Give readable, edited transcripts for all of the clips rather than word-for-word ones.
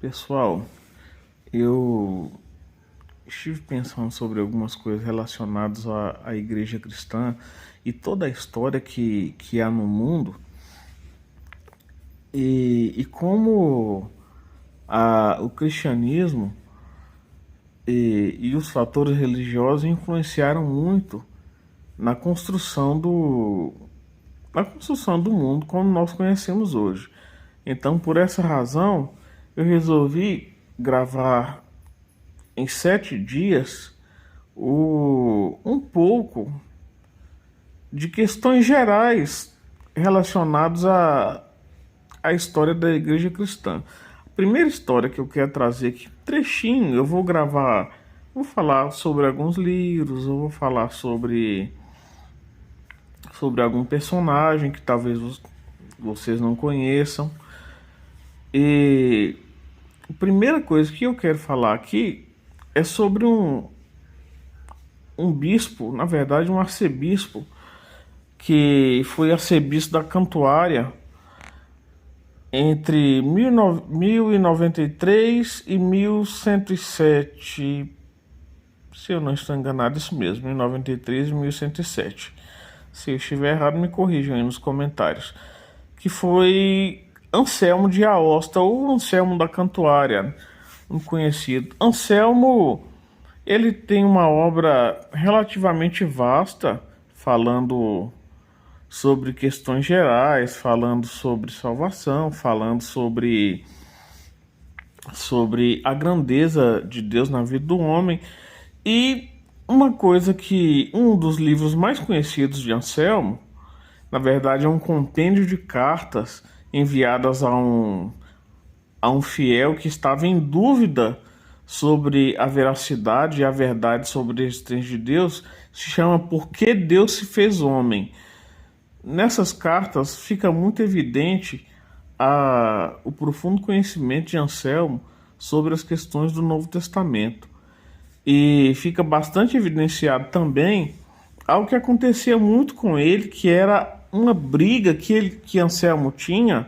Pessoal, eu estive pensando sobre algumas coisas relacionadas à igreja cristã e toda a história que há no mundo e como o cristianismo e os fatores religiosos influenciaram muito na construção na construção do mundo como nós conhecemos hoje. Então, por essa razão, eu resolvi gravar em 7 dias um pouco de questões gerais relacionadas à história da igreja cristã. A primeira história que eu quero trazer aqui, trechinho, eu vou gravar, vou falar sobre alguns livros, eu vou falar sobre algum personagem que talvez vocês não conheçam. E a primeira coisa que eu quero falar aqui é sobre um bispo, na verdade um arcebispo, que foi arcebispo da Cantuária entre 1093 e 1107, se eu não estou enganado, isso mesmo, 1093 e 1107. Se eu estiver errado, me corrijam aí nos comentários. Que foi Anselmo de Aosta, ou Anselmo da Cantuária, um conhecido. Anselmo, ele tem uma obra relativamente vasta, falando sobre questões gerais, falando sobre salvação, falando sobre a grandeza de Deus na vida do homem. E uma coisa que um dos livros mais conhecidos de Anselmo, na verdade, é um compêndio de cartas enviadas a um fiel que estava em dúvida sobre a veracidade e a verdade sobre a existência de Deus, se chama Por que Deus se fez homem. Nessas cartas fica muito evidente o profundo conhecimento de Anselmo sobre as questões do Novo Testamento. E fica bastante evidenciado também algo que acontecia muito com ele, que era uma briga que Anselmo tinha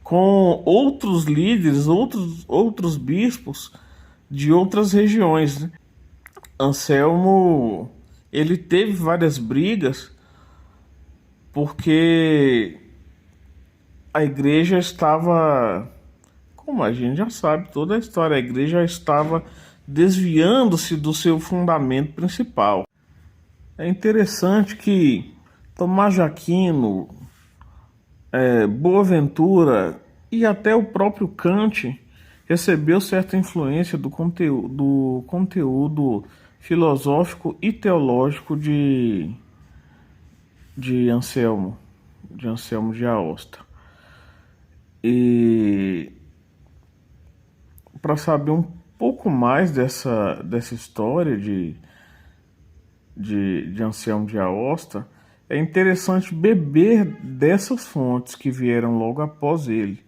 com outros líderes, outros bispos de outras regiões, né? Anselmo, ele teve várias brigas porque a igreja estava, como a gente já sabe, toda a história, a igreja estava desviando-se do seu fundamento principal. É interessante que Tomás de Aquino, Boaventura e até o próprio Kant recebeu certa influência do conteúdo filosófico e teológico de Anselmo, de Aosta. E para saber um pouco mais dessa história de Anselmo de Aosta, é interessante beber dessas fontes que vieram logo após ele,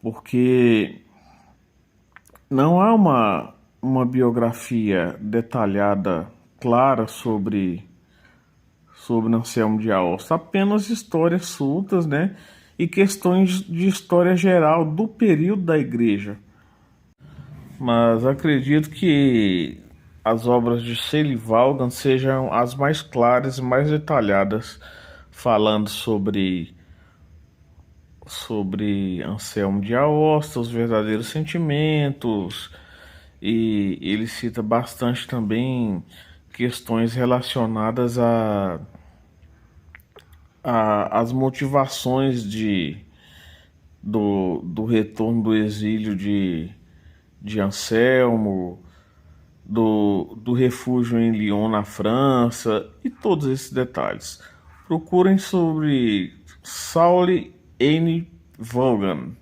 porque não há uma biografia detalhada, clara sobre Anselmo de Aosta, apenas histórias soltas, né? E questões de história geral do período da igreja. Mas acredito que as obras de Shelley Vaughan sejam as mais claras e mais detalhadas, falando sobre Anselmo de Aosta, os verdadeiros sentimentos, e ele cita bastante também questões relacionadas as motivações do retorno do exílio de Anselmo, do refúgio em Lyon, na França, e todos esses detalhes. Procurem sobre Shelley Vaughan.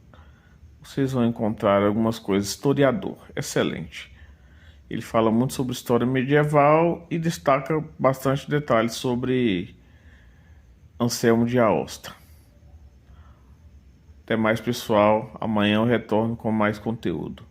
Vocês vão encontrar algumas coisas. Historiador, excelente. Ele fala muito sobre história medieval e destaca bastante detalhes sobre Anselmo de Aosta. Até mais, pessoal. Amanhã eu retorno com mais conteúdo.